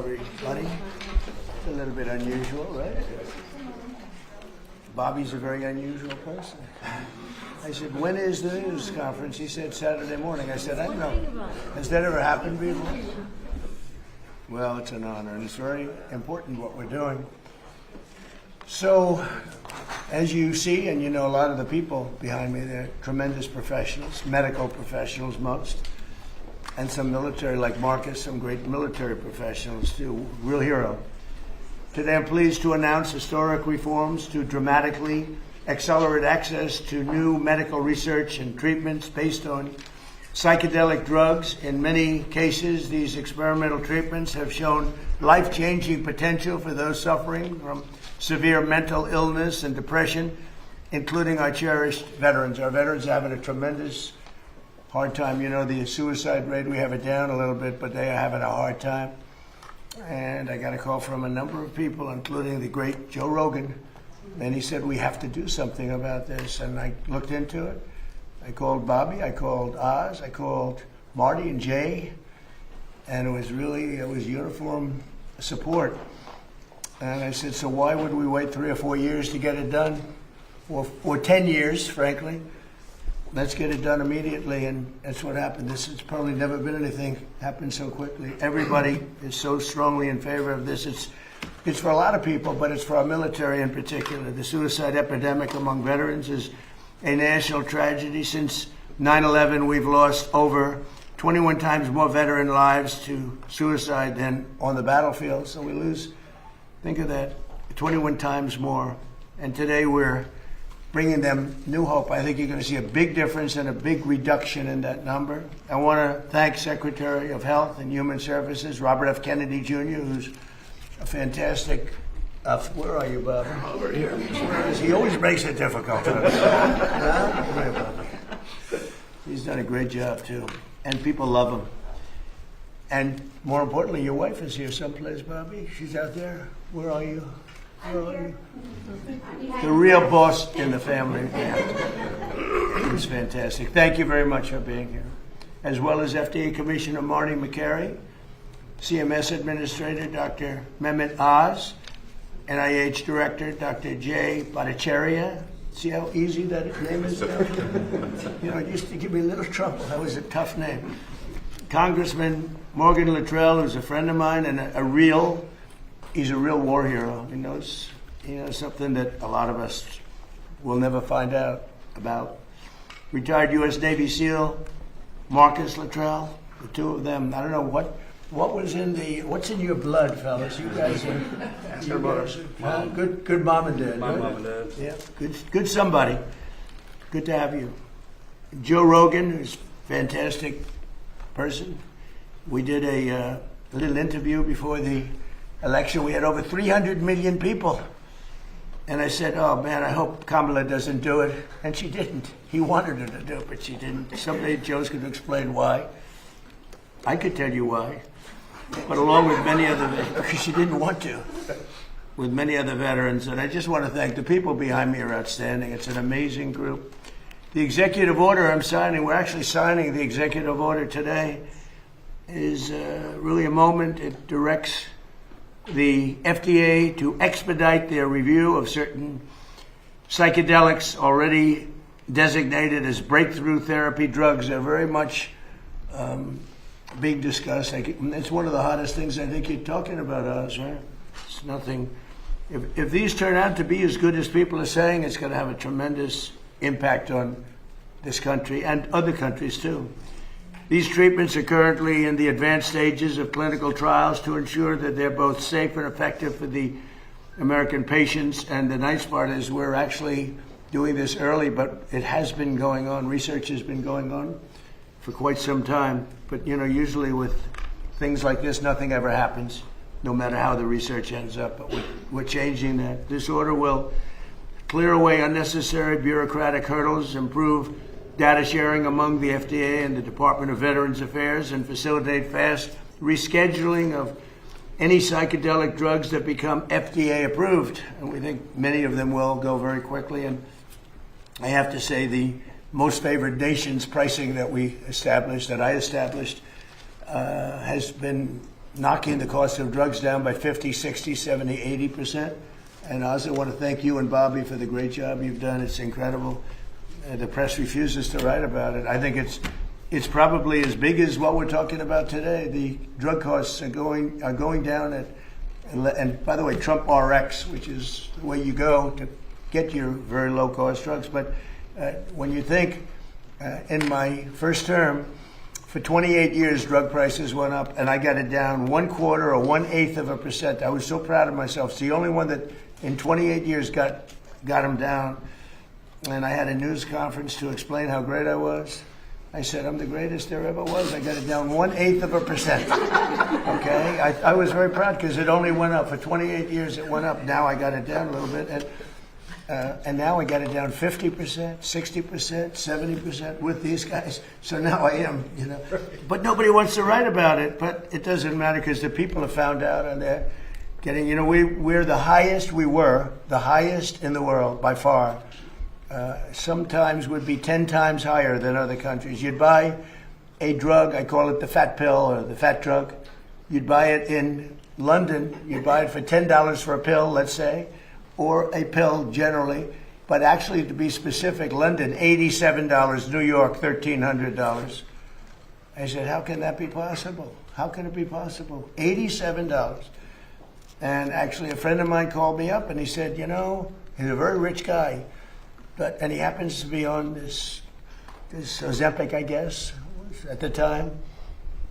everybody. It's a little bit unusual, right? Bobby's a very unusual person. I said, when is the news conference? He said, Saturday morning. I said, I don't know. Has that ever happened before? Well, it's an honor, and it's very important what we're doing. So, as you see, and you know a lot of the people behind me, they're tremendous professionals, medical professionals most, and some military, like Marcus, some great military professionals too, real hero. Today I'm pleased to announce historic reforms to dramatically accelerate access to new medical research and treatments based on psychedelic drugs. In many cases, these experimental treatments have shown life-changing potential for those suffering from severe mental illness and depression, including our cherished veterans. Our veterans are having a tremendous hard time. You know, the suicide rate, we have it down a little bit, but they are having a hard time. And I got a call from a number of people, including the great Joe Rogan, and he said, we have to do something about this. And I looked into it. I called Bobby, I called Oz, I called Marty and Jay, and it was uniform support. And I said, so why would we wait 3 or 4 years to get it done? Or 10 years, frankly. Let's get it done immediately, and that's what happened. This has probably never been anything happen so quickly. Everybody is so strongly in favor of this. It's for a lot of people, but it's for our military in particular. The suicide epidemic among veterans is a national tragedy. Since 9/11, we've lost over 21 times more veteran lives to suicide than on the battlefield. So we lose, think of that, 21 times more. And today we're bringing them new hope. I think you're going to see a big difference and a big reduction in that number. I want to thank Secretary of Health and Human Services, Robert F. Kennedy Jr., who's a fantastic, where are you, Bob? Over here. He always makes it difficult. He's done a great job, too. And people love him. And more importantly, your wife is here someplace, Bobby. She's out there. Where are you? The real boss in the family. Yeah. It's fantastic. Thank you very much for being here. As well as FDA Commissioner Marty McCary, CMS Administrator Dr. Mehmet Oz, NIH Director Dr. Jay Bhattacharya. See how easy that name is? You know, it used to give me a little trouble. That was a tough name. Congressman Morgan Luttrell, who's a friend of mine and he's a real war hero. He knows something that a lot of us will never find out about. Retired U.S. Navy SEAL Marcus Luttrell, the two of them. I don't know what's in your blood, fellas. You guys are good mom and dad. My right? mom and dad. Yeah, good somebody. Good to have you. Joe Rogan, who's a fantastic person. We did a little interview before the election. We had over 300 million people. And I said, oh man, I hope Kamala doesn't do it. And she didn't. He wanted her to do it, but she didn't. Someday Joe's going to explain why. I could tell you why. But along with many other, because she didn't want to, with many other veterans. And I just want to thank the people behind me are outstanding. It's an amazing group. The executive order I'm signing, we're actually signing the executive order today, is really a moment. It directs the FDA to expedite their review of certain psychedelics already designated as breakthrough therapy drugs. They're very much being discussed. It's one of the hottest things I think you're talking about, Oz, right? It's nothing. If these turn out to be as good as people are saying, it's going to have a tremendous impact on this country and other countries too. These treatments are currently in the advanced stages of clinical trials to ensure that they're both safe and effective for the American patients. And the nice part is we're actually doing this early, but it has been going on. Research has been going on for quite some time. But, you know, usually with things like this, nothing ever happens, no matter how the research ends up. But we're changing that. This order will clear away unnecessary bureaucratic hurdles, improve data sharing among the FDA and the Department of Veterans Affairs, and facilitate fast rescheduling of any psychedelic drugs that become FDA approved. And we think many of them will go very quickly. And I have to say the most favored nations pricing that I established, has been knocking the cost of drugs down by 50, 60, 70, 80%. And I also want to thank you and Bobby for the great job you've done. It's incredible. The press refuses to write about it. I think it's probably as big as what we're talking about today. The drug costs are going down and by the way, Trump RX, which is the way you go to get your very low cost drugs. But when you think in my first term, for 28 years, drug prices went up, and I got it down 1/4 or 1/8%. I was so proud of myself. It's the only one that in 28 years got them down. And I had a news conference to explain how great I was. I said, I'm the greatest there ever was. I got it down 1/8%. Okay? I was very proud because it only went up. For 28 years, it went up. Now I got it down a little bit. And now I got it down 50%, 60%, 70% with these guys. So now I am, But nobody wants to write about it. But it doesn't matter because the people have found out and they're getting, we're the highest, we were the highest in the world by far. Sometimes would be 10 times higher than other countries. You'd buy a drug, I call it the fat pill or the fat drug. You'd buy it in London, you'd buy it for $10 for a pill, let's say, or a pill generally, but actually to be specific, London, $87, New York, $1,300. I said, how can that be possible? How can it be possible? $87. And actually a friend of mine called me up and he said, he's a very rich guy, and he happens to be on this Ozempic, I guess, at the time.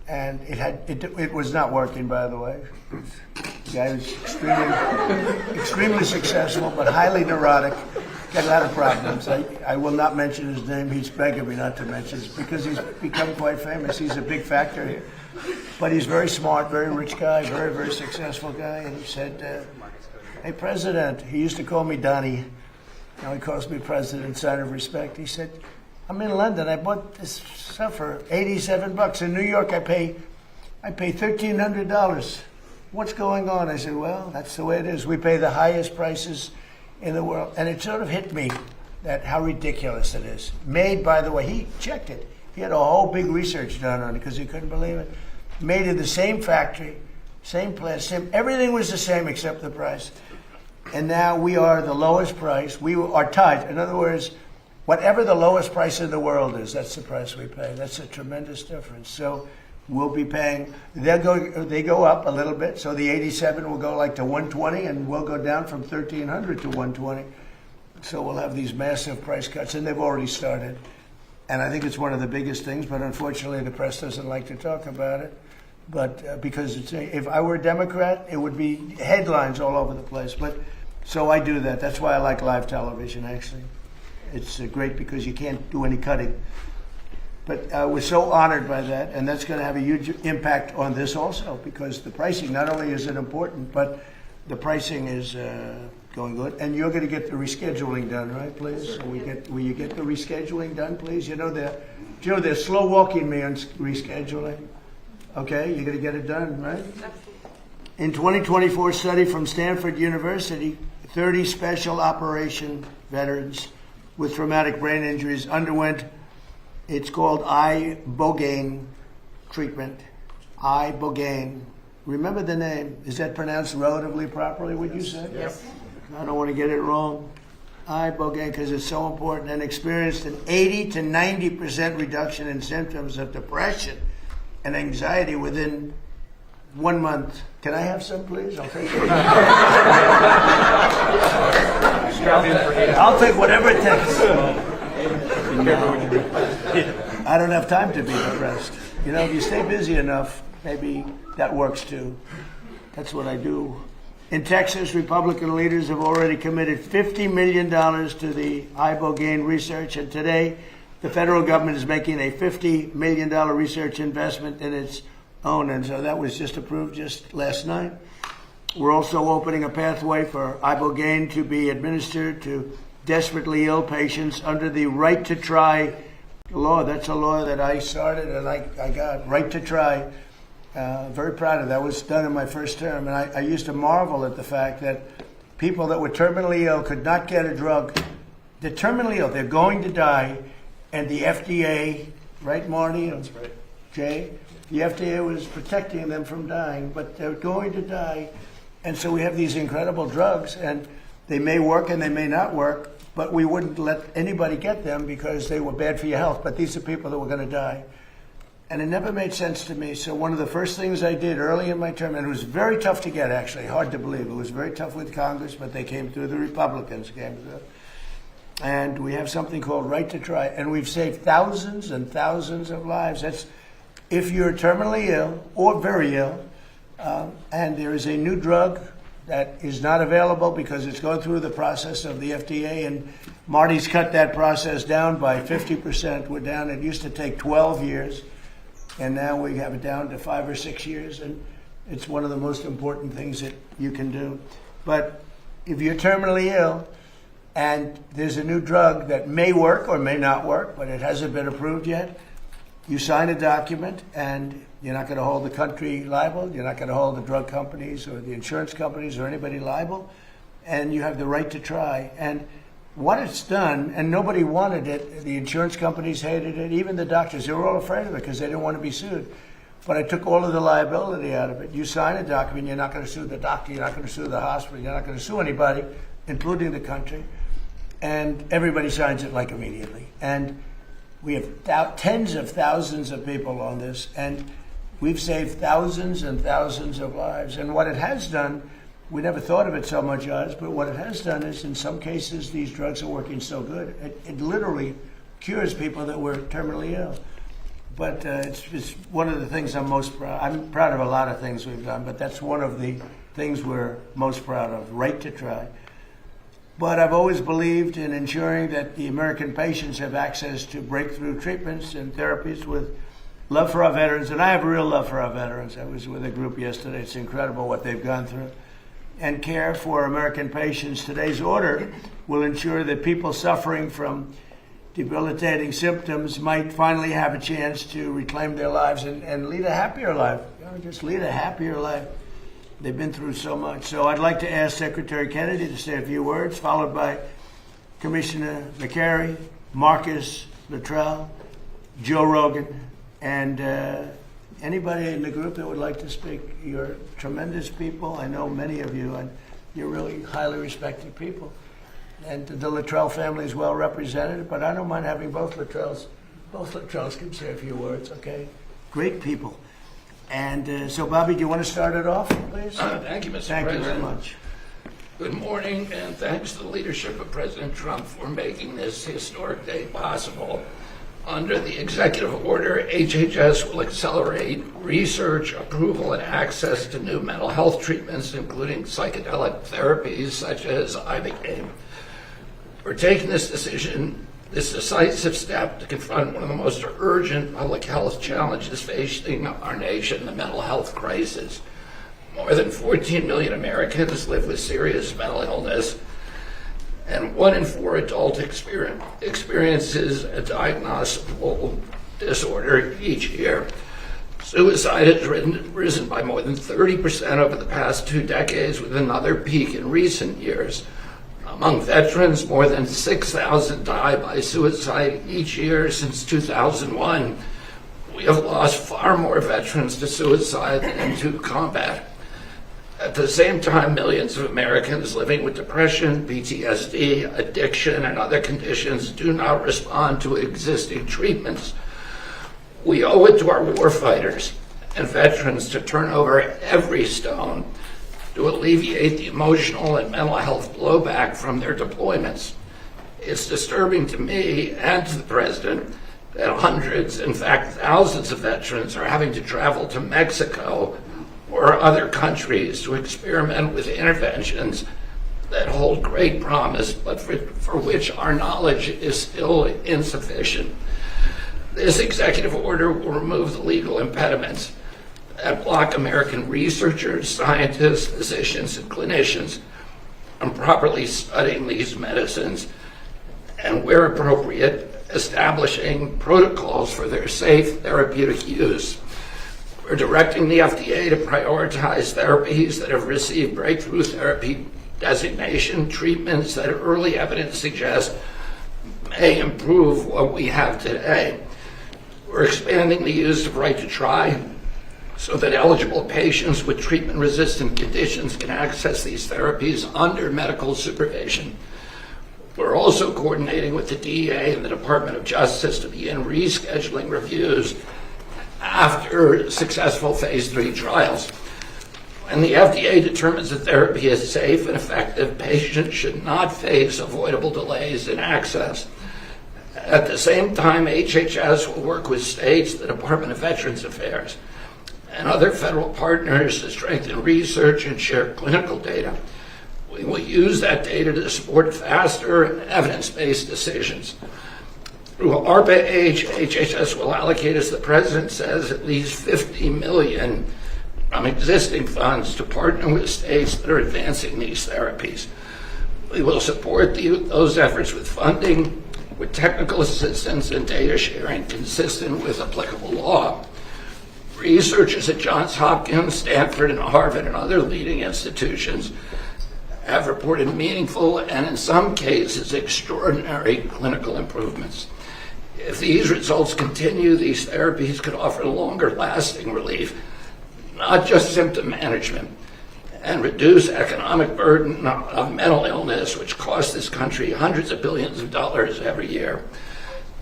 And it was not working, by the way. The guy was extremely successful, but highly neurotic. Got a lot of problems. I will not mention his name. He's begging me not to mention it because he's become quite famous. He's a big factor here. But he's very smart, very rich guy, very, very successful guy. And he said, hey, President, he used to call me Donnie. Now he calls me President, sign of respect. He said, I'm in London. I bought this stuff for $87. In New York, I pay $1,300. What's going on? I said, well, that's the way it is. We pay the highest prices in the world. And it sort of hit me that how ridiculous it is. Made, by the way, he checked it. He had a whole big research done on it because he couldn't believe it. Made in the same factory, same place, everything was the same except the price. And now we are the lowest price. We are tied. In other words, whatever the lowest price in the world is, that's the price we pay. That's a tremendous difference. So we'll be paying, they go up a little bit. So the 87 will go like to 120 and we'll go down from 1,300 to 120. So we'll have these massive price cuts and they've already started. And I think it's one of the biggest things, but unfortunately the press doesn't like to talk about it. But because if I were a Democrat, it would be headlines all over the place. But so I do that. That's why I like live television, actually. It's great because you can't do any cutting. But we're so honored by that, and that's going to have a huge impact on this also, because the pricing, not only is it important, but the pricing is going good. And you're going to get the rescheduling done, right, please? So will you get the rescheduling done, please? They're slow walking me on rescheduling. Okay, you're going to get it done, right? In 2024 study from Stanford University, 30 special operation veterans with traumatic brain injuries underwent, it's called ibogaine treatment. Ibogaine. Remember the name. Is that pronounced relatively properly, would you say? Yes. I don't want to get it wrong. Ibogaine, because it's so important, and experienced an 80 to 90% reduction in symptoms of depression and anxiety within 1 month. Can I have some, please? I'll take it. I'll take whatever it takes. I don't have time to be depressed. If you stay busy enough, maybe that works too. That's what I do. In Texas, Republican leaders have already committed $50 million to the ibogaine research, and today the federal government is making a $50 million research investment in its own, and so that was just approved just last night. We're also opening a pathway for ibogaine to be administered to desperately ill patients under the right to try law. That's a law that I started and I got, right to try. Very proud of that. That was done in my first term, and I used to marvel at the fact that people that were terminally ill could not get a drug. They're terminally ill. They're going to die, and the FDA, right, Marty? That's right. Jay. The FDA was protecting them from dying, but they're going to die. And so we have these incredible drugs, and they may work and they may not work, but we wouldn't let anybody get them because they were bad for your health. But these are people that were going to die. And it never made sense to me. So one of the first things I did early in my term, and it was very tough to get, actually, hard to believe. It was very tough with Congress, but they came through, the Republicans came through. And we have something called Right to Try, and we've saved thousands and thousands of lives. That's if you're terminally ill or very ill, and there is a new drug that is not available because it's going through the process of the FDA, and Marty's cut that process down by 50%. We're down, it used to take 12 years, and now we have it down to 5 or 6 years, and it's one of the most important things that you can do. But if you're terminally ill, and there's a new drug that may work or may not work, but it hasn't been approved yet, you sign a document, and you're not going to hold the country liable. You're not going to hold the drug companies or the insurance companies or anybody liable. And you have the right to try. And what it's done, and nobody wanted it, the insurance companies hated it, even the doctors, they were all afraid of it because they didn't want to be sued. But I took all of the liability out of it. You sign a document, you're not going to sue the doctor, you're not going to sue the hospital, you're not going to sue anybody, including the country. And everybody signs it like immediately. And we have tens of thousands of people on this, and we've saved thousands and thousands of lives. And what it has done, we never thought of it so much as, but what it has done is in some cases these drugs are working so good, it literally cures people that were terminally ill. But it's one of the things I'm most proud. I'm proud of a lot of things we've done, but that's one of the things we're most proud of, Right to Try. But I've always believed in ensuring that the American patients have access to breakthrough treatments and therapies with love for our veterans. And I have real love for our veterans. I was with a group yesterday. It's incredible what they've gone through. And care for American patients. Today's order will ensure that people suffering from debilitating symptoms might finally have a chance to reclaim their lives and lead a happier life. You know, just lead a happier life. They've been through so much. So I'd like to ask Secretary Kennedy to say a few words, followed by Commissioner McCary, Marcus Luttrell, Joe Rogan, and anybody in the group that would like to speak. You're tremendous people. I know many of you, and you're really highly respected people. And the Luttrell family is well represented, but I don't mind having both Luttrells. Both Luttrells can say a few words, okay? Great people. And so, Bobby, do you want to start it off, please? Thank you, Mr. President. Thank you very much. Good morning, and thanks to the leadership of President Trump for making this historic day possible. Under the executive order, HHS will accelerate research, approval, and access to new mental health treatments, including psychedelic therapies such as Ibogaine. We're taking this decisive step to confront one of the most urgent public health challenges facing our nation, the mental health crisis. More than 14 million Americans live with serious mental illness, and 1 in 4 adults experiences a diagnosable disorder each year. Suicide has risen by more than 30% over the past 2 decades, with another peak in recent years. Among veterans, more than 6,000 die by suicide each year since 2001. We have lost far more veterans to suicide than to combat. At the same time, millions of Americans living with depression, PTSD, addiction, and other conditions do not respond to existing treatments. We owe it to our warfighters and veterans to turn over every stone to alleviate the emotional and mental health blowback from their deployments. It's disturbing to me and to the President that hundreds, in fact thousands of veterans are having to travel to Mexico or other countries to experiment with interventions that hold great promise, but for which our knowledge is still insufficient. This executive order will remove the legal impediments that block American researchers, scientists, physicians, and clinicians from properly studying these medicines, and where appropriate, establishing protocols for their safe therapeutic use. We're directing the FDA to prioritize therapies that have received breakthrough therapy designation, treatments that early evidence suggests may improve what we have today. We're We're expanding the use of right to try so that eligible patients with treatment-resistant conditions can access these therapies under medical supervision. We're also coordinating with the DEA and the Department of Justice to begin rescheduling reviews after successful phase 3 trials. When the FDA determines that therapy is safe and effective, patients should not face avoidable delays in access. At the same time, HHS will work with states, the Department of Veterans Affairs, and other federal partners to strengthen research and share clinical data. We will use that data to support faster evidence-based decisions. Through ARPA-H, HHS will allocate, as the President says, at least $50 million from existing funds to partner with states that are advancing these therapies. We will support those efforts with funding, with technical assistance and data sharing consistent with applicable law. Researchers at Johns Hopkins, Stanford, and Harvard, and other leading institutions have reported meaningful and, in some cases, extraordinary clinical improvements. If these results continue, these therapies could offer longer-lasting relief, not just symptom management, and reduce economic burden of mental illness, which costs this country hundreds of billions of dollars every year.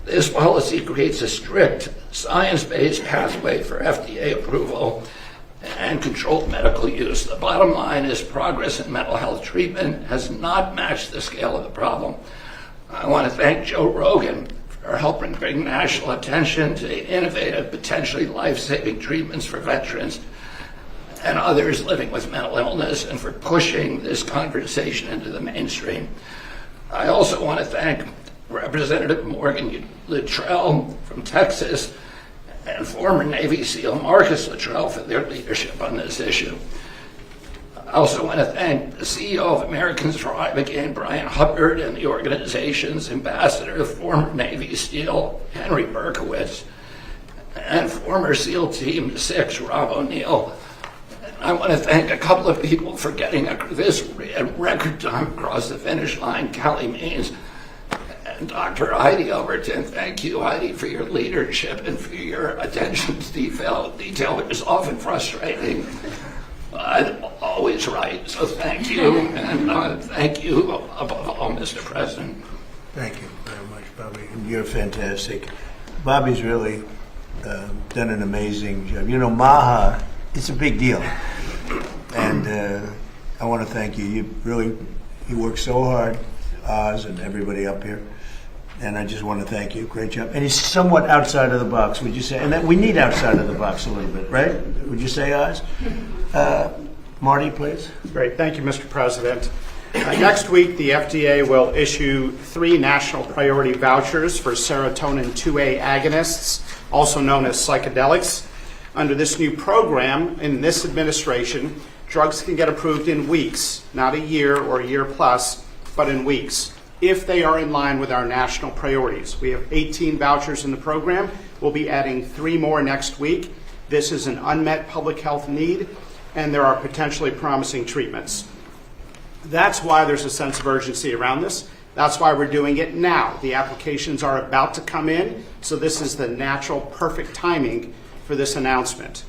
This policy creates a strict, science-based pathway for FDA approval and controlled medical use. The bottom line is progress in mental health treatment has not matched the scale of the problem. I want to thank Joe Rogan for helping bring national attention to innovative, potentially life-saving treatments for veterans and others living with mental illness, and for pushing this conversation into the mainstream. I also want to thank Representative Morgan Luttrell from Texas and former Navy SEAL Marcus Luttrell for their leadership on this issue. I also want to thank the CEO of Americans for Ibogaine, Brian Hubbard, and the organization's ambassador, former Navy SEAL Henry Berkowitz, and former SEAL Team 6, Rob O'Neill. I want to thank a couple of people for getting this record time across the finish line, Callie Means and Dr. Heidi Overton. Thank you, Heidi, for your leadership and for your attention to detail, which is often frustrating, but always right. So thank you, and thank you above all, Mr. President. Thank you very much, Bobby. You're fantastic. Bobby's really done an amazing job. You know, MAHA, it's a big deal. And I want to thank you. You work so hard, Oz and everybody up here. And I just want to thank you. Great job. And he's somewhat outside of the box, would you say? And that we need outside of the box a little bit, right? Would you say, Oz? Marty, please. Great. Thank you, Mr. President. Next week, the FDA will issue 3 national priority vouchers for serotonin 2A agonists, also known as psychedelics. Under this new program, in this administration, drugs can get approved in weeks, not a year or a year plus, but in weeks, if they are in line with our national priorities. We have 18 vouchers in the program. We'll be adding 3 more next week. This is an unmet public health need, and there are potentially promising treatments. That's why there's a sense of urgency around this. That's why we're doing it now. The applications are about to come in, so this is the natural, perfect timing for this announcement.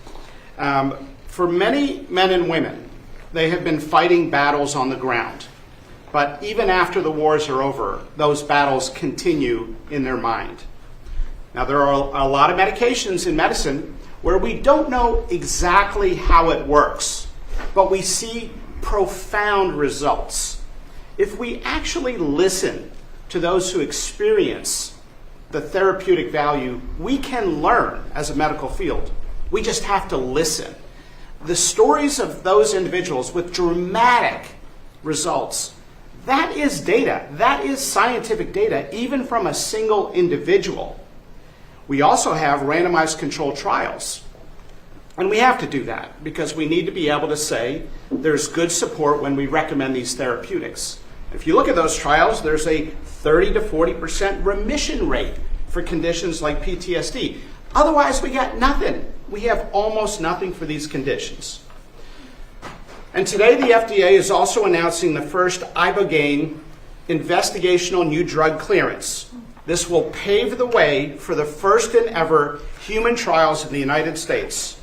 For many men and women, they have been fighting battles on the ground. But even after the wars are over, those battles continue in their mind. Now, there are a lot of medications in medicine where we don't know exactly how it works, but we see profound results. If we actually listen to those who experience the therapeutic value, we can learn as a medical field. We just have to listen. The stories of those individuals with dramatic results, that is data. That is scientific data, even from a single individual. We also have randomized controlled trials. And we have to do that because we need to be able to say there's good support when we recommend these therapeutics. If you look at those trials, there's a 30 to 40% remission rate for conditions like PTSD. Otherwise, we got nothing. We have almost nothing for these conditions. And today, the FDA is also announcing the first Ibogaine investigational new drug clearance. This will pave the way for the first and ever human trials in the United States.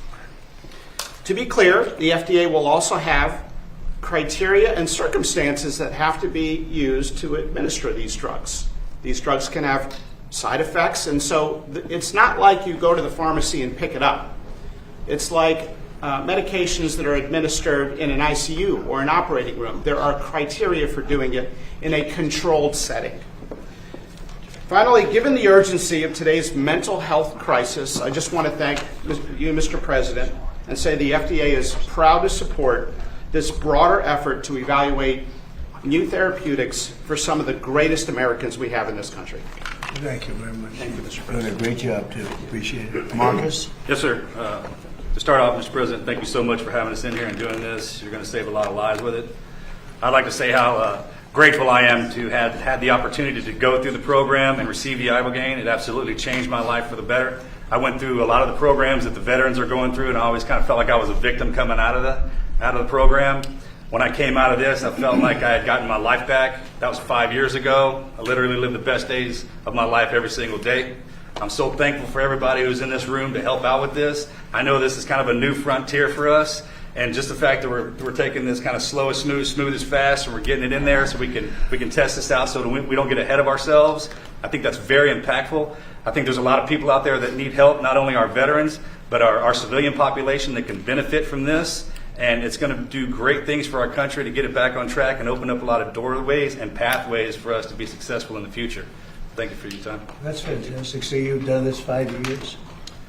To be clear, the FDA will also have criteria and circumstances that have to be used to administer these drugs. These drugs can have side effects, and so it's not like you go to the pharmacy and pick it up. It's like medications that are administered in an ICU or an operating room. There are criteria for doing it in a controlled setting. Finally, given the urgency of today's mental health crisis, I just want to thank you, Mr. President, and say the FDA is proud to support this broader effort to evaluate new therapeutics for some of the greatest Americans we have in this country. Thank you very much. Thank you, Mr. Doing a President. great job, too. Appreciate it. Marcus? Yes, sir. To start off, Mr. President, thank you so much for having us in here and doing this. You're going to save a lot of lives with it. I'd like to say how grateful I am to have had the opportunity to go through the program and receive the Ibogaine. It absolutely changed my life for the better. I went through a lot of the programs that the veterans are going through, and I always kind of felt like I was a victim coming out of the program. When I came out of this, I felt like I had gotten my life back. That was 5 years ago. I literally lived the best days of my life every single day. I'm so thankful for everybody who's in this room to help out with this. I know this is kind of a new frontier for us, and just the fact that we're taking this kind of slow as smooth as fast, and we're getting it in there so we can test this out so that we don't get ahead of ourselves. I think that's very impactful. I think there's a lot of people out there that need help, not only our veterans, but our civilian population that can benefit from this. And it's going to do great things for our country to get it back on track and open up a lot of doorways and pathways for us to be successful in the future. Thank you for your time. That's fantastic. So you've done this 5 years?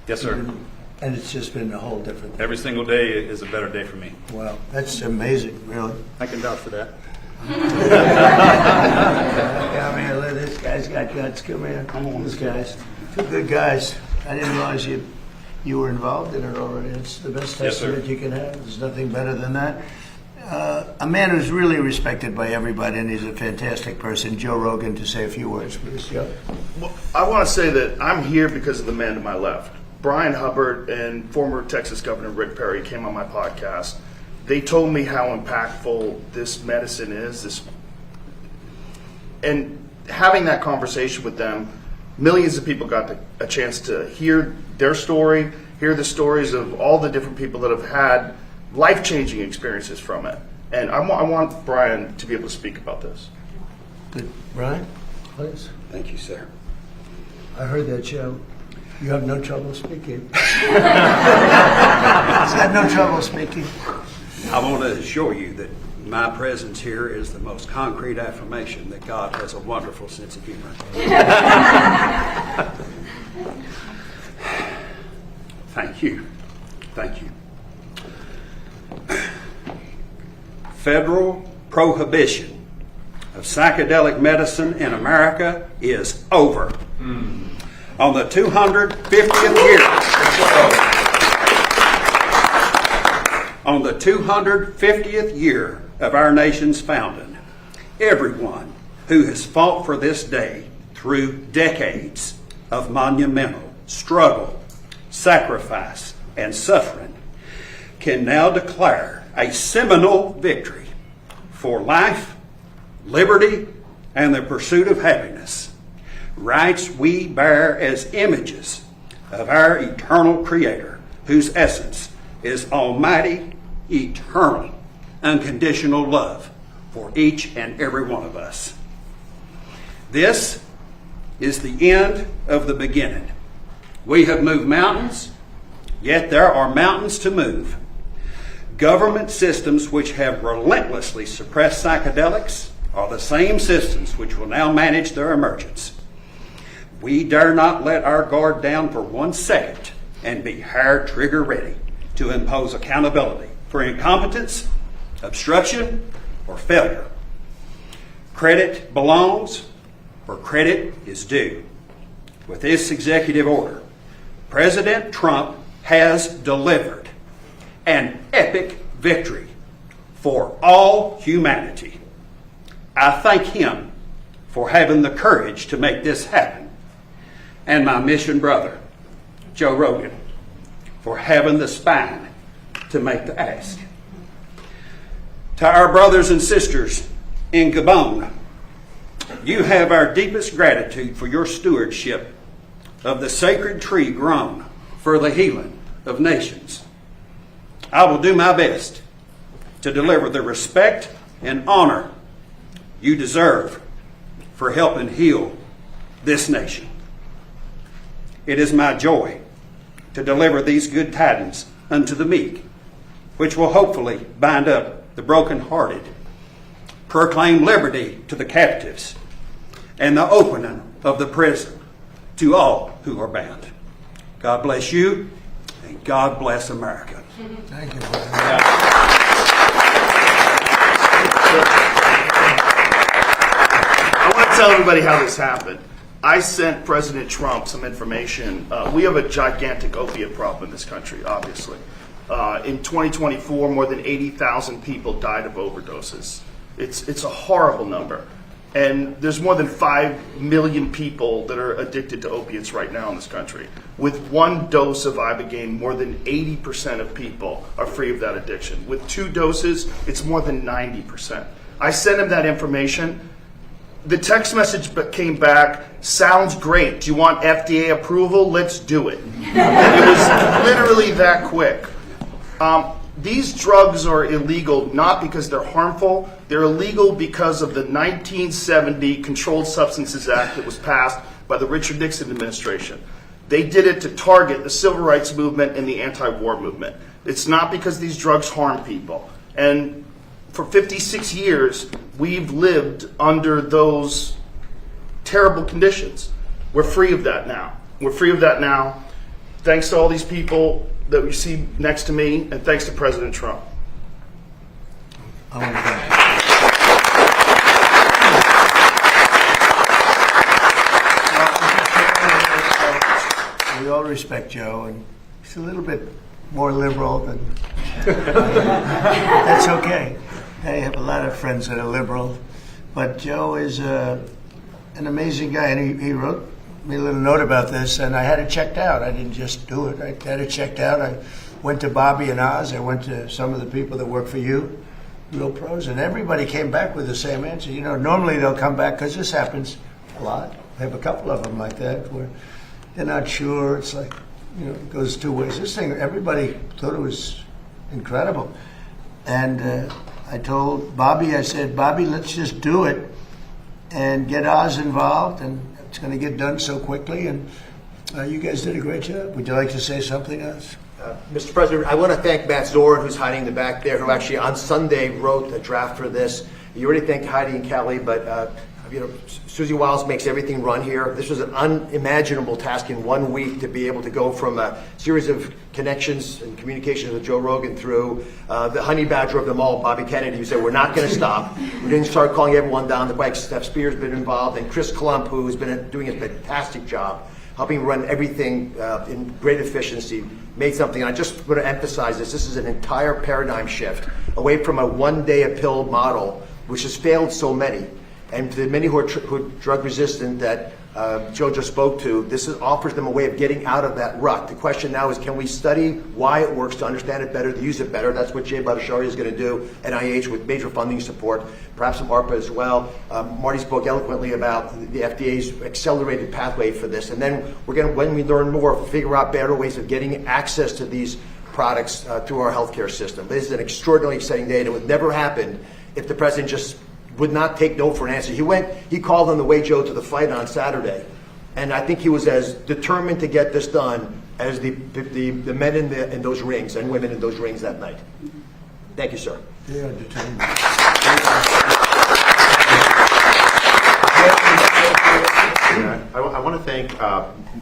Yes, sir. And it's just been a whole different thing. Every single day is a better day for me. Wow. That's amazing, really. I can vouch for that. Come here, look, this guy's got guts. Come here. Come on, these guys. Two good guys. I didn't realize you were involved in it already. It's the best Yes, sir. testament you can have. There's nothing better than that. A man who's really respected by everybody, and he's a fantastic person, Joe Rogan, to say a few words, please. Joe. Well, I want to say that I'm here because of the man to my left. Brian Hubbard and former Texas Governor Rick Perry came on my podcast. They told me how impactful this medicine is. And having that conversation with them, millions of people got a chance to hear their story, hear the stories of all the different people that have had life-changing experiences from it. And I want Brian to be able to speak about this. Good. Brian, please. Thank you, sir. I heard that, Joe. You have no trouble speaking. He's got no trouble speaking. I want to assure you that my presence here is the most concrete affirmation that God has a wonderful sense of humor. Thank you. Thank you. Federal prohibition of psychedelic medicine in America is over. On the 250th year, on the 250th year of our nation's founding, everyone who has fought for this day through decades of monumental struggle, sacrifice, and suffering can now declare a seminal victory for life, liberty, and the pursuit of happiness. Rights we bear as images of our eternal Creator, whose essence is almighty, eternal, unconditional love for each and every one of us. This is the end of the beginning. We have moved mountains, yet there are mountains to move. Government systems which have relentlessly suppressed psychedelics are the same systems which will now manage their emergence. We dare not let our guard down for 1 second and be hair trigger ready to impose accountability for incompetence, obstruction, or failure. Credit belongs where credit is due. With this executive order, President Trump has delivered an epic victory for all humanity. I thank him for having the courage to make this happen, and my mission brother, Joe Rogan, for having the spine to make the ask. To our brothers and sisters in Gabon, You have our deepest gratitude for your stewardship of the sacred tree grown for the healing of nations. I will do my best to deliver the respect and honor you deserve for helping heal this nation. It is my joy to deliver these good tidings unto the meek, which will hopefully bind up the brokenhearted, proclaim liberty to the captives, and the opening of the prison to all who are bound. God bless you, and God bless America. Thank you. I want to tell everybody how this happened. I sent President Trump some information. We have a gigantic opiate problem in this country, obviously. In 2024, more than 80,000 people died of overdoses. It's a horrible number. And there's more than 5 million people that are addicted to opiates right now in this country. With one dose of Ibogaine, more than 80% of people are free of that addiction. With 2 doses, it's more than 90%. I sent him that information. The text message came back, sounds great. Do you want FDA approval? Let's do it. And it was literally that quick. These drugs are illegal not because they're harmful. They're illegal because of the 1970 Controlled Substances Act that was passed by the Richard Nixon administration. They did it to target the civil rights movement and the anti-war movement. It's not because these drugs harm people. And for 56 years, we've lived under those terrible conditions. We're free of that now. We're free of that now. Thanks to all these people that we see next to me, and thanks to President Trump. I want to thank you. We all respect Joe, and he's a little bit more liberal than. That's okay. I have a lot of friends that are liberal, but Joe is an amazing guy, and he wrote me a little note about this, and I had it checked out. I didn't just do it. I had it checked out. I went to Bobby and Oz. I went to some of the people that work for you, real pros, and everybody came back with the same answer. You know, normally they'll come back, because this happens a lot. I have a couple of them like that, where they're not sure. It's like, you know, it goes 2 ways. This thing, everybody thought it was incredible. And I told Bobby, I said, Bobby, let's just do it and get Oz involved, and it's going to get done so quickly, and you guys did a great job. Would you like to say something else? Mr. President, I want to thank Matt Zorin, who's hiding in the back there, who actually on Sunday wrote a draft for this. You already thanked Heidi and Kelly, but you know, Susie Wiles makes everything run here. This was an unimaginable task in 1 week to be able to go from a series of connections and communications with Joe Rogan through the honey badger of them all, Bobby Kennedy, who said, we're not going to stop. We didn't start calling everyone down. The bike, Steph Spear's been involved, and Chris Klump, who's been doing a fantastic job, helping run everything in great efficiency, made something. I just want to emphasize this. This is an entire paradigm shift away from a one-day-a-pill model, which has failed so many. And to the many who are drug resistant that Joe just spoke to, this offers them a way of getting out of that rut. The question now is, can we study why it works to understand it better, to use it better? That's what Jay Bhattacharya is going to do, NIH with major funding support, perhaps some ARPA as well. Marty spoke eloquently about the FDA's accelerated pathway for this. And then we're going to, when we learn more, figure out better ways of getting access to these products through our healthcare system. This is an extraordinarily exciting day, and it would never happen if the president just would not take no for an answer. He called on the way Joe to the fight on Saturday, and I think he was as determined to get this done as the men in those rings and women in those rings that night. Thank you, sir. They are determined. I want to thank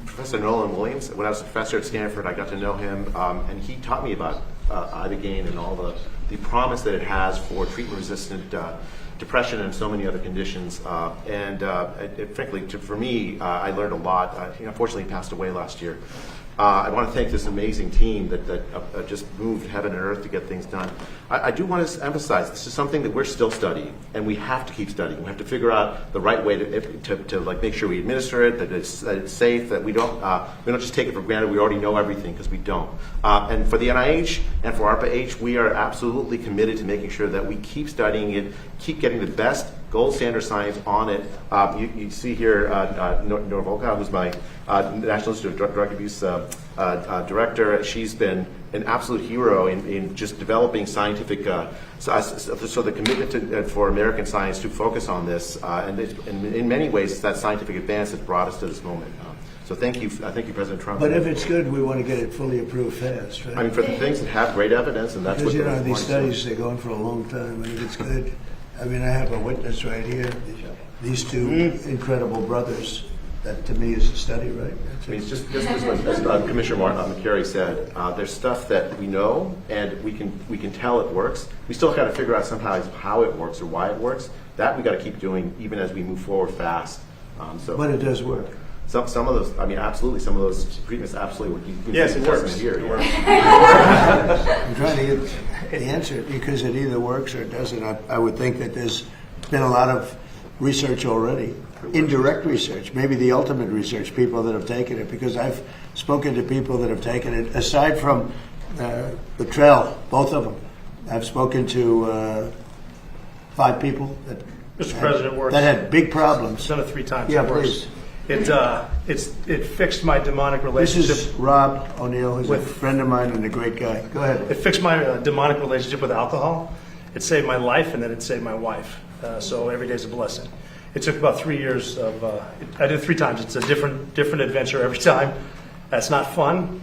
Professor Nolan Williams. When I was a professor at Stanford, I got to know him, and he taught me about Ibogaine and all the promise that it has for treatment-resistant depression and so many other conditions. Frankly, for me, I learned a lot. Unfortunately, he passed away last year. I want to thank this amazing team that just moved heaven and earth to get things done. I do want to emphasize this is something that we're still studying, and we have to keep studying. We have to figure out the right way to like make sure we administer it, that it's safe, that we don't just take it for granted. We already know everything, because we don't. And for the NIH and for ARPA-H, we are absolutely committed to making sure that we keep studying it, keep getting the best gold standard science on it. You see here Nora Volkow, who's my National Institute of Drug Abuse director. She's been an absolute hero in just developing scientific, so the commitment for American science to focus on this, and in many ways, it's that scientific advance that brought us to this moment. So thank you, President Trump. But if it's good, we want to get it fully approved fast, right? I mean, for the things that have great evidence, and that's Because, what these studies, they go on for a long time, and if it's good, I mean, I have a witness right here, these two incredible brothers. That, to me, is a study, right? I mean, it's just as Commissioner McCary said, there's stuff that we know, and we can tell it works. We still got to figure out somehow how it works or why it works. That we got to keep doing, even as we move forward fast. But it does work. Some of those, I mean, absolutely, some of those treatments absolutely work. Yes, it works. Here, it works. I'm trying to get the answer because it either works or it doesn't. I would think that there's been a lot of research already, indirect research, maybe the ultimate research, people that have taken it, because I've spoken to people that have taken it, aside from the trail, both of them. I've spoken to 5 people that Mr. President, works. That had big problems. I've done it 3 times. Yeah, it works. please. It fixed my demonic This relationship. is Rob O'Neill, who's a with- friend of mine and a great guy. Go ahead. It fixed my demonic relationship with alcohol. It saved my life, and then it saved my wife. So every day's a blessing. It took about 3 years of. I did it 3 times. It's a different adventure every time. That's not fun.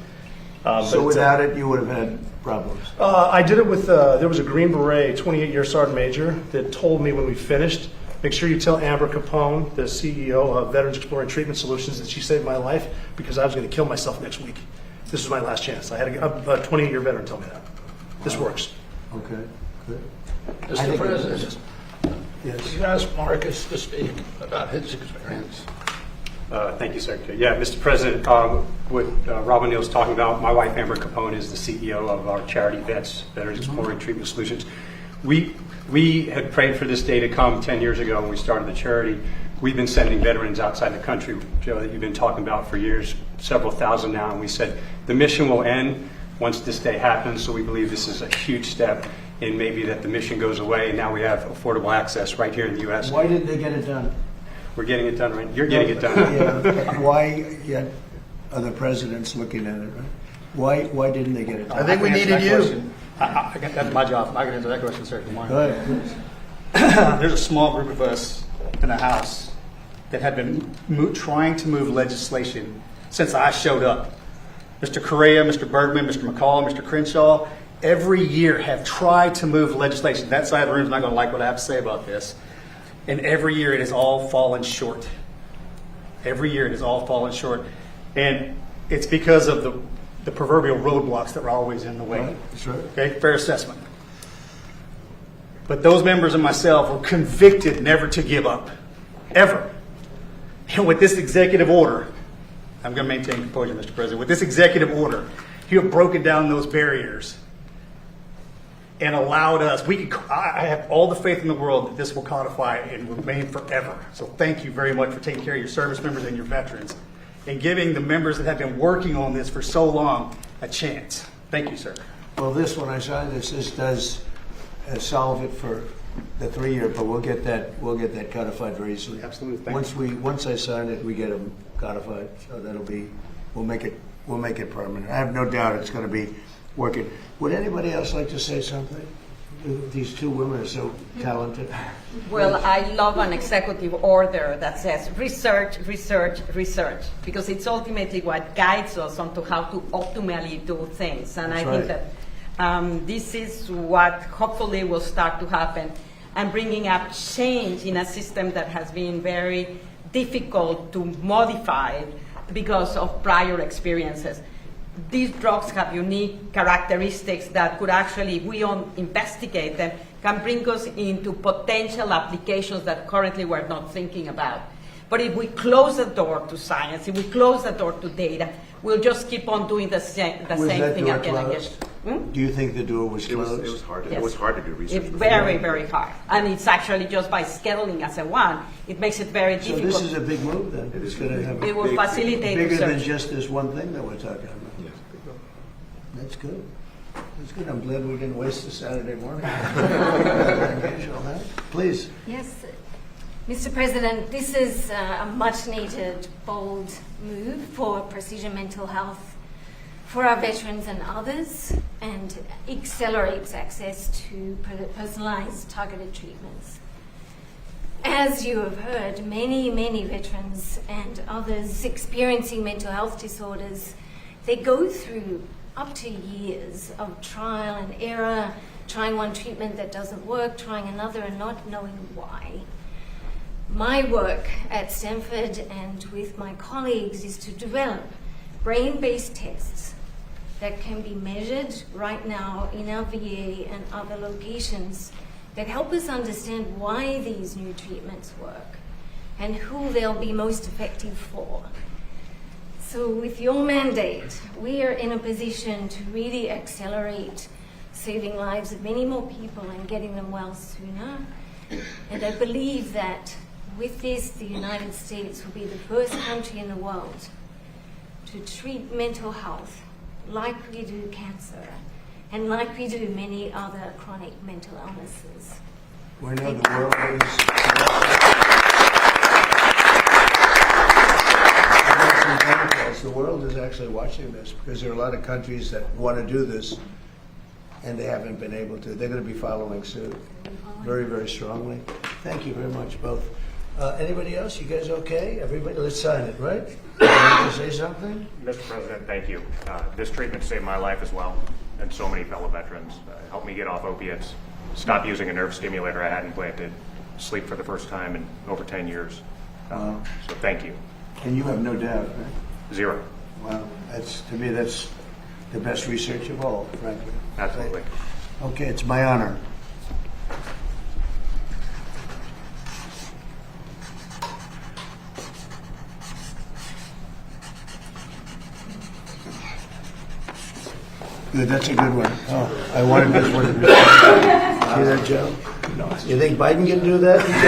So without it, you would have had problems. I did it with. There was a Green Beret, 28-year sergeant major, that told me when we finished, make sure you tell Amber Capone, the CEO of Veterans Exploring Treatment Solutions, that she saved my life because I was going to kill myself next week. This was my last chance. I had a 28-year veteran tell me that. This works. Okay, good. Mr. President, Yes. you asked Marcus to speak about his experience. Thank you, Secretary. Yeah, Mr. President, what Rob O'Neill's talking about, my wife Amber Capone is the CEO of our charity Veterans Exploring Treatment Solutions. We had prayed for this day to come 10 years ago when we started the charity. We've been sending veterans outside the country, Joe, that you've been talking about for years, several thousand now, and we said the mission will end once this day happens, so we believe this is a huge step in maybe that the mission goes away, and now we have affordable access right here in the U.S. Why didn't they get it done? We're getting it done, right? You're getting it done. Yeah. Why yet other presidents looking at it, right? Why didn't they get it done? I think we needed you. That's my job. I can answer that question, sir. Go ahead, please. There's a small group of us in the House that had been trying to move legislation since I showed up. Mr. Correa, Mr. Bergman, Mr. McCall, Mr. Crenshaw, every year have tried to move legislation. That side of the room is not going to like what I have to say about this. And every year it has all fallen short. Every year it has all fallen short. And it's because of the proverbial roadblocks that were always in the way. Right, that's right. Okay, fair assessment. But those members and myself were convicted never to give up, ever. And with this executive order, I'm going to maintain composure, Mr. President. With this executive order, you have broken down those barriers and allowed us, I have all the faith in the world that this will codify and remain forever. So thank you very much for taking care of your service members and your veterans and giving the members that have been working on this for so long a chance. Thank you, sir. Well, this, when I sign this does solve it for the 3-year, but we'll get that codified very easily. Absolutely. Thank Once I sign it, we get them codified, so we'll make it permanent. I have no doubt it's going to be working. Would anybody else like to say something? These 2 women are so talented. Well, I love an executive order that says research, research, research, because it's ultimately what guides us onto how to optimally do things. And That's I think that this is what hopefully will start to happen, and bringing up change in a system that has been very difficult to modify because of prior experiences. These drugs have unique characteristics that could actually, if we investigate them, can bring us into potential applications that currently we're not thinking about. But if we close the door to science, if we close the door to data, we'll just keep on doing the same Was that thing door again and again. closed? Do you think the door was closed? It was hard. Yes. It was hard to do research. It's very, very hard. And it's actually just by scheduling as a one, it makes it very So difficult. this is a big move then. It's going to have It will facilitate bigger than research. just this one thing that we're talking about. That's good. That's good. I'm glad we didn't waste a Saturday morning. Unusual, huh? Please. Yes, Mr. President, this is a much-needed, bold move for precision mental health for our veterans and others, and accelerates access to personalised, targeted treatments. As you have heard, many veterans and others experiencing mental health disorders, they go through up to years of trial and error, trying one treatment that doesn't work, trying another and not knowing why. My work at Stanford and with my colleagues is to develop brain-based tests that can be measured right now in our VA and other locations that help us understand why these new treatments work and who they'll be most effective for. So with your mandate, we are in a position to really accelerate saving lives of many more people and getting them well sooner. And I believe that with this, the United States will be the first country in the world to treat mental health like we do cancer and like we do many other chronic mental illnesses. We know the world is... The world is actually watching this because there are a lot of countries that want to do this and they haven't been able to. They're going to be following suit very, very strongly. Thank you very much, both. Anybody else? You guys okay? Everybody? Let's sign it, right? You want to say something? Mr. President, thank you. This treatment saved my life as well, and so many fellow veterans. Helped me get off opiates, stop using a nerve stimulator I had implanted, sleep for the first time in over 10 years. So thank you. And you have no doubt, right? Zero. Wow. To me, that's the best research of all, frankly. Absolutely. Okay, it's my honor. Good, that's a good one. Oh, I wanted this one to be. See that, Joe? No. You think Biden can do that? He can.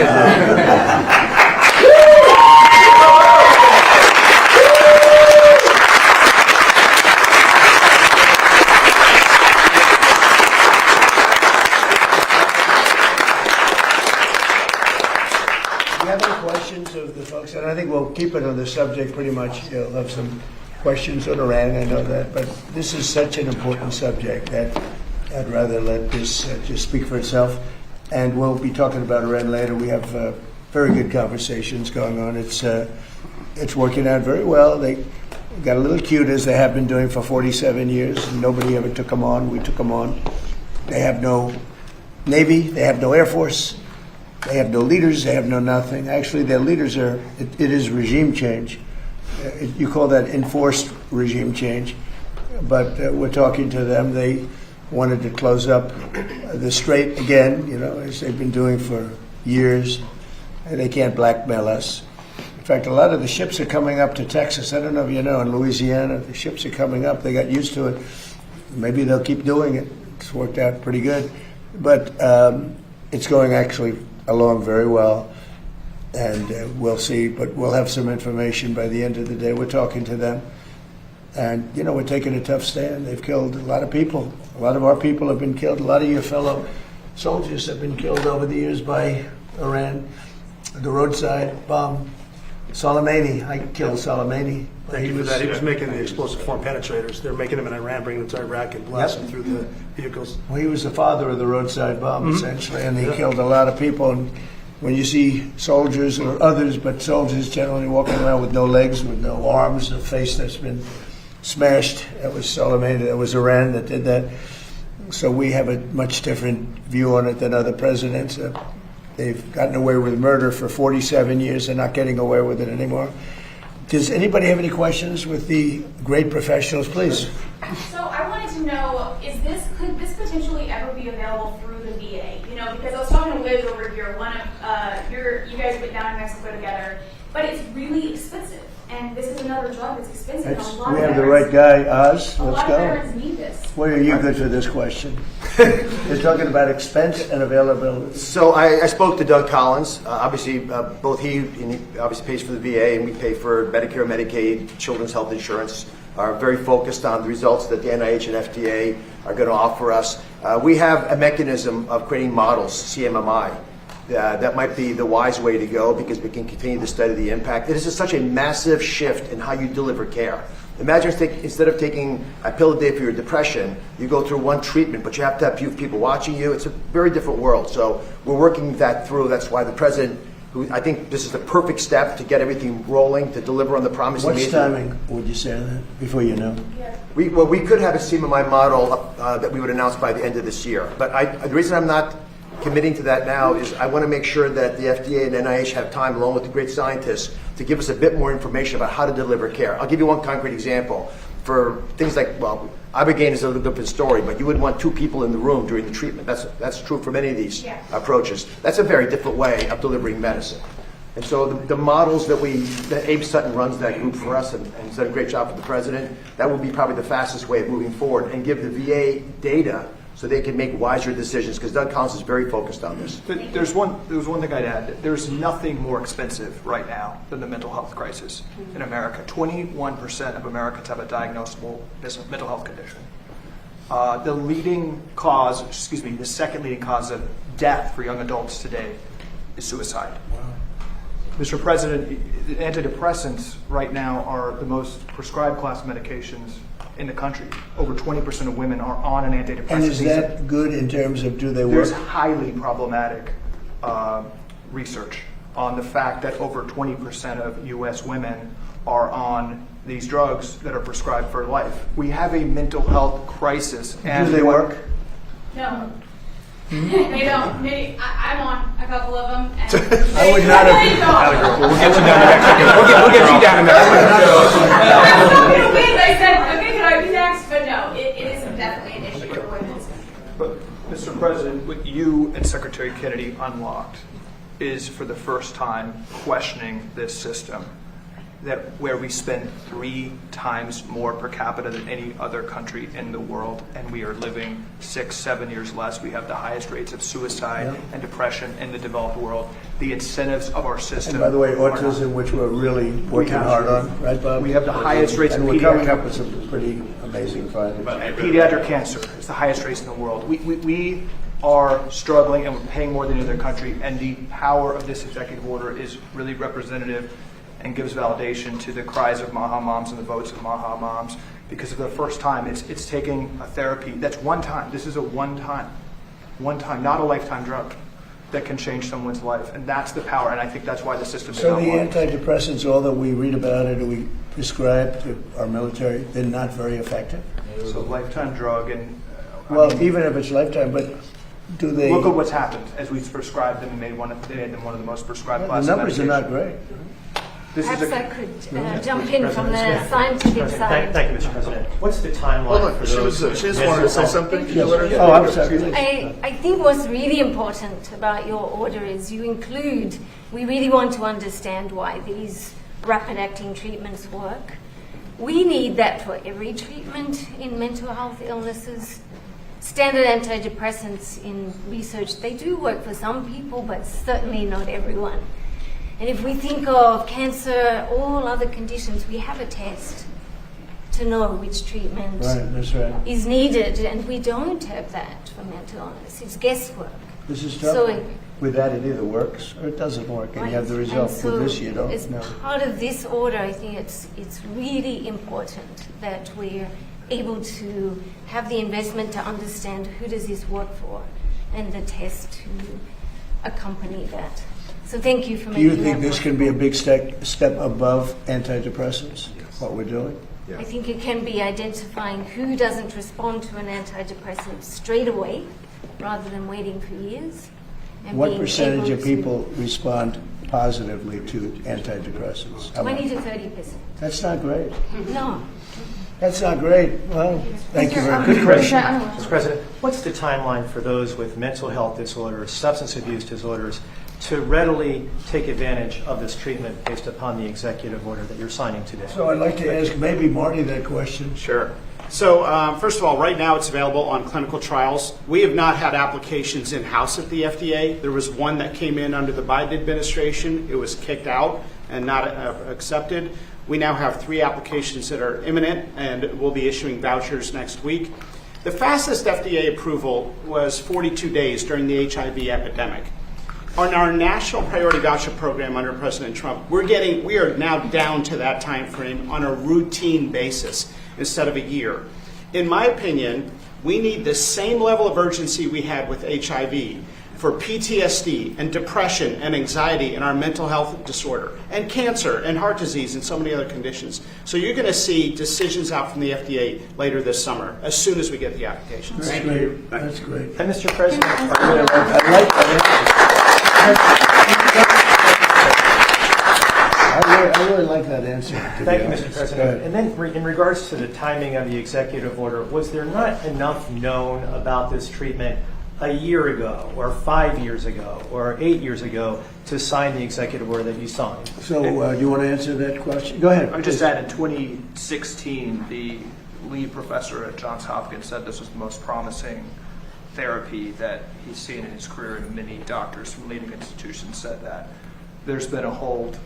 Do you have any questions of the folks? And I think we'll keep it on the subject pretty much. You'll have some questions on Iran, I know that, but this is such an important subject that I'd rather let this just speak for itself. And we'll be talking about Iran later. We have very good conversations going on. It's working out very well. They got a little cute, as they have been doing for 47 years. Nobody ever took them on. We took them on. They have no Navy. They have no Air Force. They have no leaders. They have no nothing. Actually, their leaders are, it is regime change. You call that enforced regime change, but we're talking to them. They wanted to close up the strait again, you know, as they've been doing for years, and they can't blackmail us. In fact, a lot of the ships are coming up to Texas. I don't know if you know, in Louisiana, the ships are coming up. They got used to it. Maybe they'll keep doing it. It's worked out pretty good. But it's going actually along very well. And we'll see, but we'll have some information by the end of the day. We're talking to them. And, you know, we're taking a tough stand. They've killed a lot of people. A lot of our people have been killed. A lot of your fellow soldiers have been killed over the years by Iran. The roadside bomb. Soleimani, I killed Soleimani. Thank you for that. He was making the explosive form penetrators. They're making them in Iran, bringing them to Iraq and blasting through the vehicles. Well, he was the father of the roadside bomb, essentially, and he killed a lot of people. And when you see soldiers or others, but soldiers generally walking around with no legs, with no arms, a face that's been smashed, that was Soleimani, that was Iran that did that. So we have a much different view on it than other presidents. They've gotten away with murder for 47 years. They're not getting away with it anymore. Does anybody have any questions with the great professionals, please? So I wanted to know, could this potentially ever be available through the VA? You know, because I was talking to Liz over here, you guys went down in Mexico together, but it's really expensive. And this is another drug that's expensive. We have the right guy, Oz. Let's go. A lot of veterans need this. Why are you good for this question? You're talking about expense and availability. So I spoke to Doug Collins. Obviously, both he obviously pays for the VA, and we pay for Medicare, Medicaid, children's health insurance. Are very focused on the results that the NIH and FDA are going to offer us. We have a mechanism of creating models, CMMI, that might be the wise way to go because we can continue to study the impact. It is just such a massive shift in how you deliver care. Imagine instead of taking a pill a day for your depression, you go through one treatment, but you have to have few people watching you. It's a very different world. So we're working that through. That's why the president, who I think this is the perfect step to get everything rolling, to deliver on the promise he made. What's timing would you say on that, before you know? We could have a CMMI model that we would announce by the end of this year. But the reason I'm not committing to that now is I want to make sure that the FDA and NIH have time, along with the great scientists, to give us a bit more information about how to deliver care. I'll give you one concrete example. For things like, well, Ibogaine is a little different story, but you wouldn't want 2 people in the room during the treatment. That's true for many of these approaches. That's a very different way of delivering medicine. And so the models that Abe Sutton runs that group for us and has done a great job for the president, that will be probably the fastest way of moving forward and give the VA data so they can make wiser decisions, because Doug Collins is very focused on this. There's one thing I'd add. There's nothing more expensive right now than the mental health crisis in America. 21% of Americans have a diagnosable mental health condition. The second leading cause of death for young adults today is suicide. Wow. Mr. President, antidepressants right now are the most prescribed class of medications in the country. Over 20% of women are on an antidepressant. And is that good in terms of do they work? There's highly problematic research on the fact that over 20% of U.S. women are on these drugs that are prescribed for life. We have a mental health crisis. And do they work? No. They don't. I'm on a couple of them. And I would not have. We'll get you down in a second. We'll get you down in a second. I was talking to Liz. I said, okay, can I be next? But no, it is definitely an issue for women. But, Mr. President, what you and Secretary Kennedy unlocked is, for the first time, questioning this system, that where we spend 3 times more per capita than any other country in the world, and we are living 6-7 years less. We have the highest rates of suicide and depression in the developed world. The incentives of our system. And by the way, autism, which we're really working hard on, right, Bob? We have the highest rates of and we're coming up with some pretty amazing findings. Pediatric cancer is the highest rates in the world. We are struggling, and we're paying more than any other country, and the power of this executive order is really representative and gives validation to the cries of Maha moms and the votes of Maha moms, because for the first time it's taking a therapy that's one time. This is a one time, not a lifetime drug that can change someone's life, and that's the power, and I think that's why the system is So not the working. antidepressants, all that we read about it or we prescribe to our military, they're not very effective? It's a lifetime drug, and well, even if it's lifetime, but do they... Look at what's happened as we've prescribed them and made them one of the most prescribed classes. The numbers are not great. Perhaps I could jump in from the scientific side. Thank you, Mr. President. What's the timeline for those? She just wanted to say something. Oh, I'm sorry. I think what's really important about your order is you include, we really want to understand why these rapid-acting treatments work. We need that for every treatment in mental health illnesses. Standard antidepressants in research, they do work for some people, but certainly not everyone. And if we think of cancer, all other conditions, we have a test to know which treatment is needed, and we don't have that for mental illness. It's guesswork. This is tough. With that, it either works or it doesn't work, and you have the result. With this, you don't. As part of this order, I think it's really important that we're able to have the investment to understand who does this work for, and the test to accompany that. So thank you for making that. Do you think this can be a big step above antidepressants, what we're doing? I think it can be identifying who doesn't respond to an antidepressant straight away, rather than waiting for years. And what percentage of people respond positively to antidepressants? 20 to 30%. That's not great. No. That's not great. Well, thank you very much. Good question. Mr. President, what's the timeline for those with mental health disorders, substance abuse disorders, to readily take advantage of this treatment based upon the executive order that you're signing today? So I'd like to ask maybe Marty that question. Sure. So first of all, right now it's available on clinical trials. We have not had applications in-house at the FDA. There was one that came in under the Biden administration. It was kicked out and not accepted. We now have 3 applications that are imminent, and we'll be issuing vouchers next week. The fastest FDA approval was 42 days during the HIV epidemic. On our national priority voucher program under President Trump, we are now down to that time frame on a routine basis instead of a year. In my opinion, we need the same level of urgency we had with HIV for PTSD and depression and anxiety and our mental health disorder and cancer and heart disease and so many other conditions. So you're going to see decisions out from the FDA later this summer as soon as we get the applications. That's great. That's great. And Mr. President, I like that answer. I really like that answer. Thank you, Mr. President. And then in regards to the timing of the executive order, was there not enough known about this treatment a year ago or 5 years ago or 8 years ago to sign the executive order that you signed? So do you want to answer that question? Go ahead. I would just add, in 2016, the lead professor at Johns Hopkins said this was the most promising therapy that he's seen in his career, and many doctors from leading institutions said that. There's been a hold,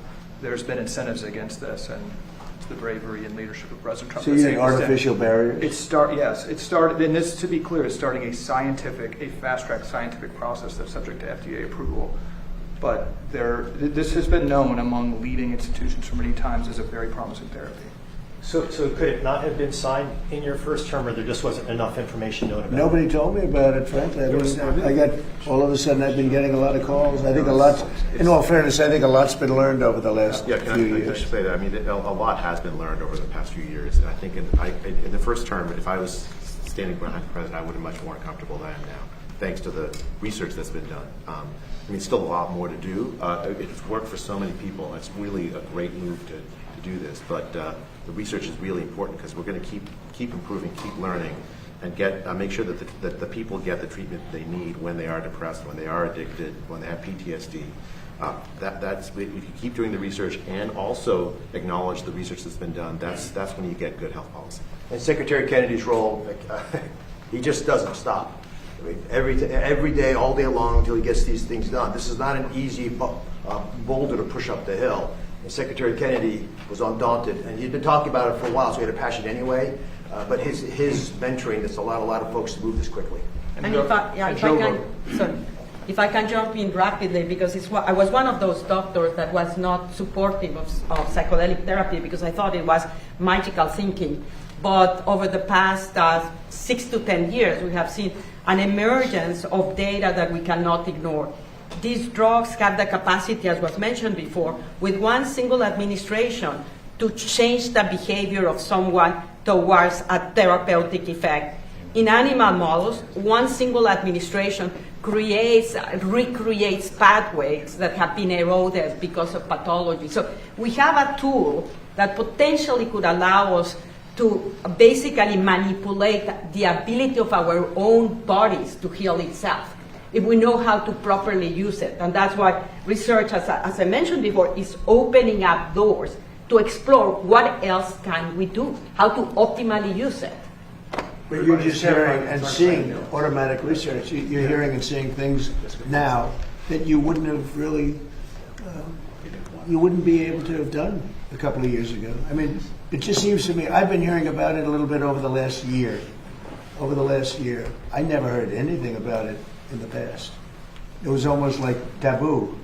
there's been incentives against this, and it's the bravery and leadership of President Trump. So you think artificial barriers? Yes, it started, and this, to be clear, is starting a fast-track scientific process that's subject to FDA approval. But this has been known among leading institutions for many times as a very promising therapy. So could it not have been signed in your first term, or there just wasn't enough information known about it? Nobody told me about it, frankly. I got, all of a sudden, I've been getting a lot of calls. I think a lot's, in all fairness, I think a lot's been learned over the last few years. Can I just say that? I mean, a lot has been learned over the past few years. And I think in the first term, if I was standing behind the president, I would have been much more comfortable than I am now, thanks to the research that's been done. I mean, still a lot more to do. It's worked for so many people. It's really a great move to do this. But the research is really important because we're going to keep improving, keep learning, and make sure that the people get the treatment they need when they are depressed, when they are addicted, when they have PTSD. If you keep doing the research and also acknowledge the research that's been done, that's when you get good health policy. And Secretary Kennedy's role, he just doesn't stop. I mean, every day, all day long, until he gets these things done. This is not an easy boulder to push up the hill. And Secretary Kennedy was undaunted, and he'd been talking about it for a while, so he had a passion anyway. But his mentoring has allowed a lot of folks to move this quickly. And if I can jump in rapidly, because I was one of those doctors that was not supportive of psychedelic therapy because I thought it was magical thinking. But over the past 6 to 10 years, we have seen an emergence of data that we cannot ignore. These drugs have the capacity, as was mentioned before, with one single administration to change the behavior of someone towards a therapeutic effect. In animal models, one single administration recreates pathways that have been eroded because of pathology. So we have a tool that potentially could allow us to basically manipulate the ability of our own bodies to heal itself, if we know how to properly use it. And that's why research, as I mentioned before, is opening up doors to explore what else can we do, how to optimally use it. But you're just hearing and seeing automatic research. You're hearing and seeing things now that you wouldn't have really, you wouldn't be able to have done a couple of years ago. I mean, it just seems to me, I've been hearing about it a little bit over the last year. I never heard anything about it in the past. It was almost like taboo.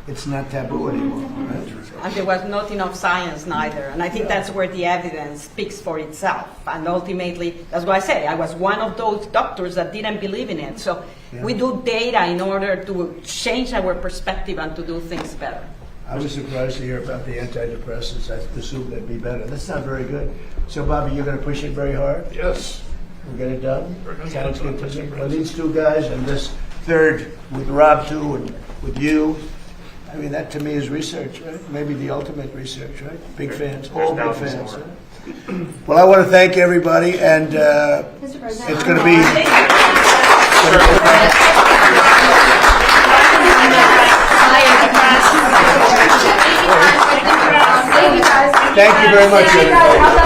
It's not taboo anymore, right? And there was not enough science neither. And I think that's where the evidence speaks for itself. And ultimately, that's why I say I was one of those doctors that didn't believe in it. So we do data in order to change our perspective and to do things better. I was surprised to hear about the antidepressants. I assumed they'd be better. That's not very good. So, Bobby, you're going to push it very hard? Yes. We'll get it done? Sounds good to me. Well, these two guys and this third with Rob, too, and with you, I mean, that to me is research, right? Maybe the ultimate research, right? Big fans, all big fans. Well, I want to thank everybody, and it's going to be... Thank you very much, everybody.